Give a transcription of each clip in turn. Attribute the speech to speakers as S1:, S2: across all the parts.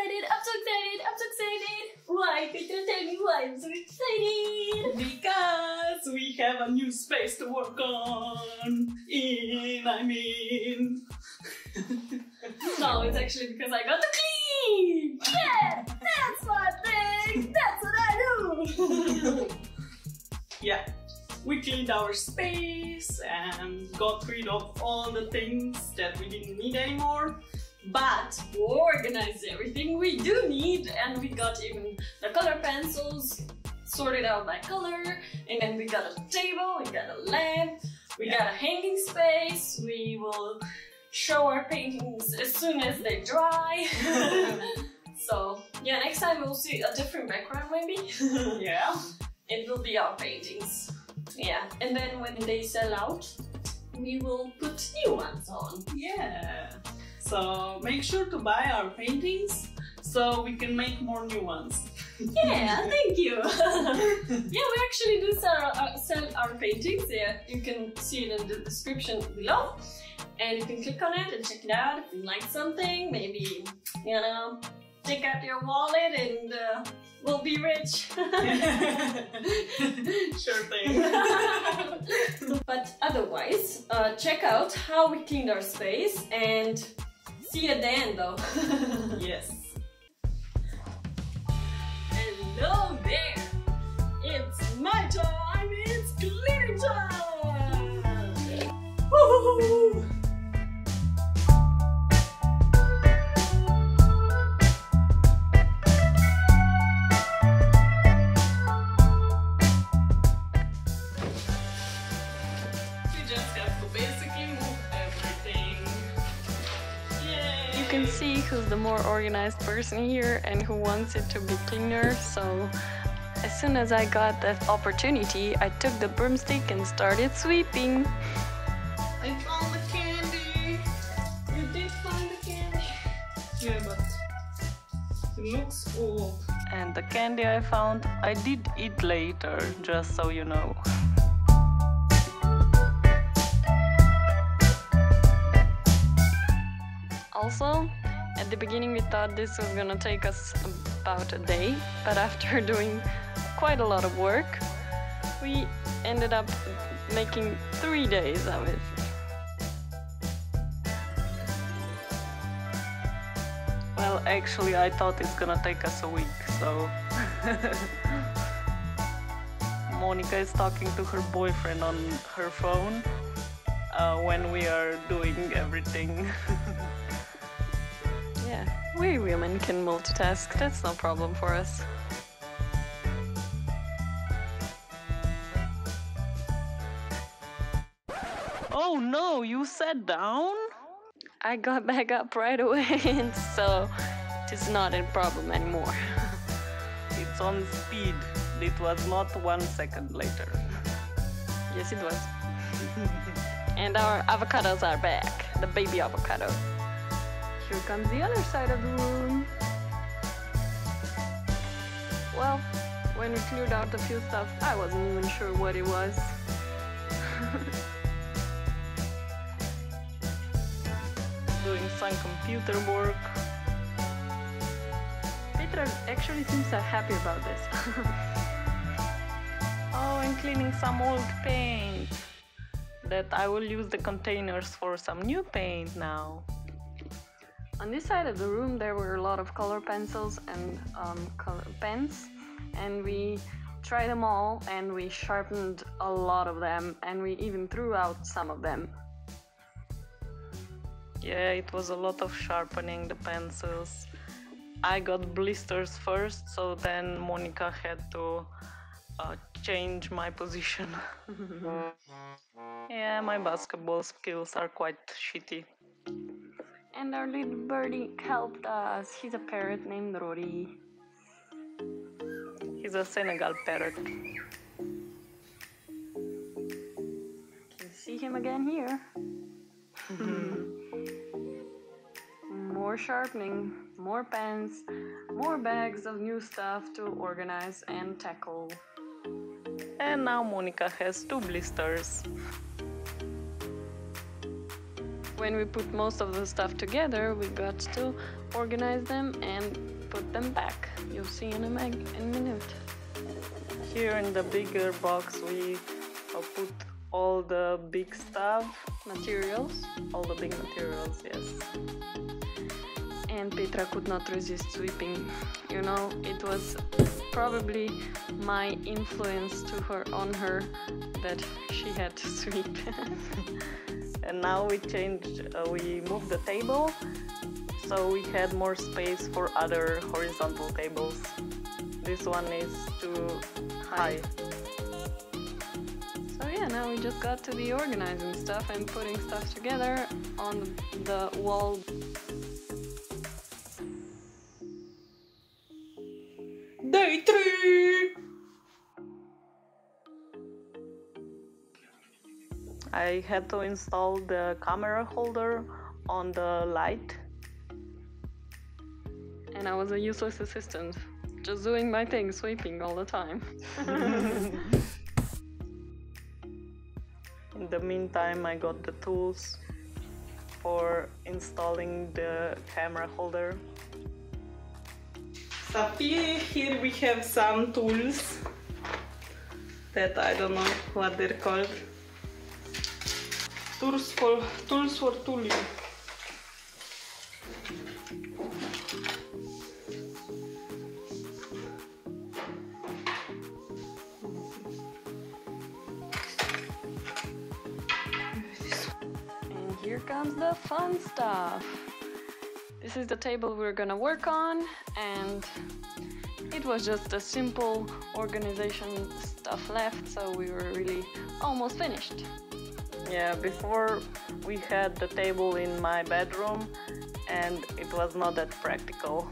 S1: excited! I'm so excited! I'm so excited! Why? Could you tell me why I'm so excited?
S2: Because we have a new space to work on.
S1: No, it's actually because I got to clean! Yeah! That's my thing! That's what I do!
S2: Yeah, we cleaned our space and got rid of all the things that we didn't need anymore.
S1: But we organized everything we do need, and we got even the color pencils sorted out by color, and then we got a table, we got a lamp, we got a hanging space. We will show our paintings as soon as they dry. So yeah, next time we'll see a different background maybe.
S2: Yeah.
S1: It will be our paintings. Yeah, and then when they sell out, we will put new ones on.
S2: Yeah. So make sure to buy our paintings so we can make more new ones.
S1: Yeah, thank you. Yeah, we actually do sell our paintings. Yeah, you can see it in the description below, and you can click on it and check it out if you like something. Maybe, you know, take out your wallet and we'll be rich.
S2: Sure thing.
S1: But otherwise, check out how we cleaned our space and see you at the end though.
S2: Yes.
S1: Hello there! It's my time! It's cleaning time! Woohoo! You can see who's the more organized person here and who wants it to be cleaner. So as soon as I got that opportunity, I took the broomstick and started sweeping.
S2: I found the candy!
S1: You did find the candy?
S2: Yeah, but it looks old.
S3: And the candy I found, I did eat later, just so you know.
S1: Also, at the beginning we thought this was gonna take us about a day, but after doing quite a lot of work, we ended up making 3 days of it.
S3: Well, actually, I thought it's gonna take us a week, so... Monica is talking to her boyfriend on her phone when we are doing everything.
S1: Yeah, we women can multitask, that's no problem for us.
S3: Oh no, you sat down?
S1: I got back up right away, and so it is not a problem anymore.
S3: It's on speed. It was not 1 second later.
S1: Yes, it was. And our avocados are back, the baby avocado. Here comes the other side of the room. Well, when we cleared out a few stuff, I wasn't even sure what it was.
S3: Doing some computer work.
S1: Petra actually seems so happy about this.
S3: Oh, and cleaning some old paint. That I will use the containers for some new paint now.
S1: On this side of the room there were a lot of color pencils and color pens, and we tried them all and we sharpened a lot of them, and we even threw out some of them.
S3: Yeah, it was a lot of sharpening the pencils. I got blisters first, so then Monica had to change my position. Yeah, my basketball skills are quite shitty.
S1: And our little birdie helped us. He's a parrot named Rory.
S3: He's a Senegal parrot.
S1: Can you see him again here? More sharpening, more pens, more bags of new stuff to organize and tackle.
S3: And now Monica has 2 blisters. when we put most of the stuff together, we got to organize them and put them back. You'll see in a minute. Here in the bigger box we put all the big stuff, materials, all the big materials, yes. And Petra could not resist sweeping. You know, it was probably my influence on her that she had to sweep. And now we moved the table, so we had more space for other horizontal tables. This one is too high. So yeah, now we just got to be organizing stuff and putting stuff together on the wall.
S2: Day 3!
S3: I had to install the camera holder on the light. And I was a useless assistant, just doing my thing, sweeping all the time. In the meantime, I got the tools for installing the camera holder.
S2: So here we have some tools that I don't know what they're called. Tools for tooling.
S3: And here comes the fun stuff. This is the table we're gonna work on, and it was just a simple organization stuff left, so we were really almost finished. Yeah, before we had the table in my bedroom and it was not that practical.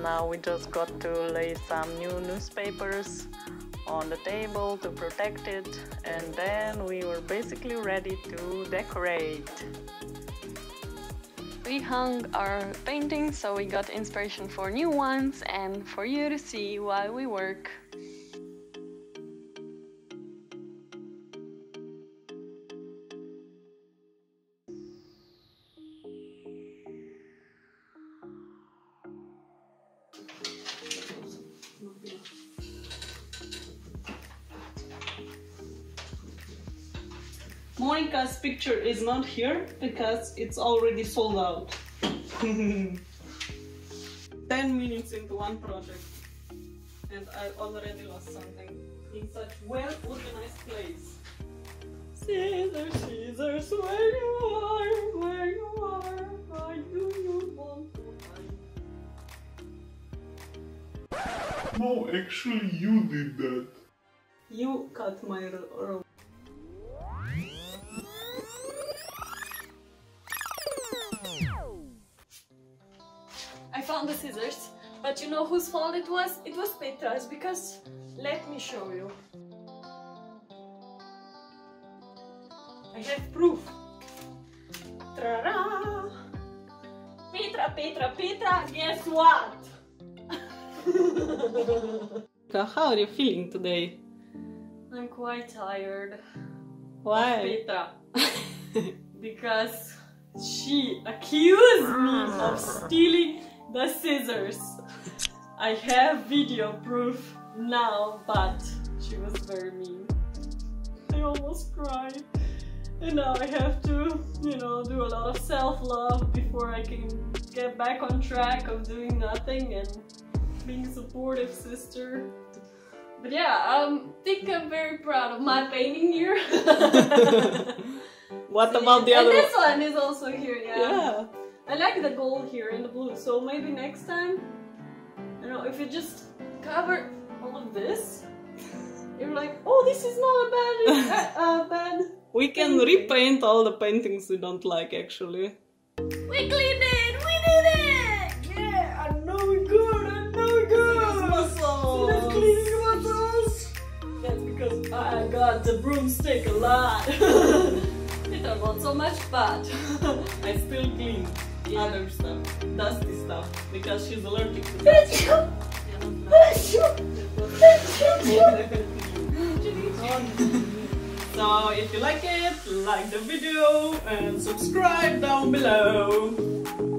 S3: Now we just got to lay some new newspapers on the table to protect it, and then we were basically ready to decorate. We hung our paintings, so we got inspiration for new ones and for you to see while we work.
S2: Monica's picture is not here because it's already sold out. 10 minutes into one project and I already lost something in such well-organized place. Scissors, scissors, where you are, why do you want to hide?
S4: No, actually you did that.
S2: You cut my rope.
S1: I found the scissors, but you know whose fault it was? It was Petra's, because let me show you. I have proof. Ta-da! Petra, guess what?
S2: How are you feeling today?
S1: I'm quite tired.
S2: Why?
S1: Petra. Because she accused me of stealing the scissors. I have video proof now, but she was very mean. I almost cried. And now I have to, you know, do a lot of self-love before I can get back on track of doing nothing and being a supportive sister. But yeah, I think I'm very proud of my painting here.
S2: What about the other
S1: one? This one is also here,
S2: Yeah.
S1: I like the gold here and the blue, so maybe next time, you know, if you just cover all of this, you're like, oh, this is not a bad
S2: We can repaint all the paintings we don't like, actually.
S1: We cleaned it! We did it! Yeah, I know we're good!
S2: Muscles!
S1: See those cleaning muscles? That's because I got the broomstick a lot. It not so much, but
S2: I still clean other stuff, dusty stuff, because she's allergic to that. So if you like it, like the video and subscribe down below.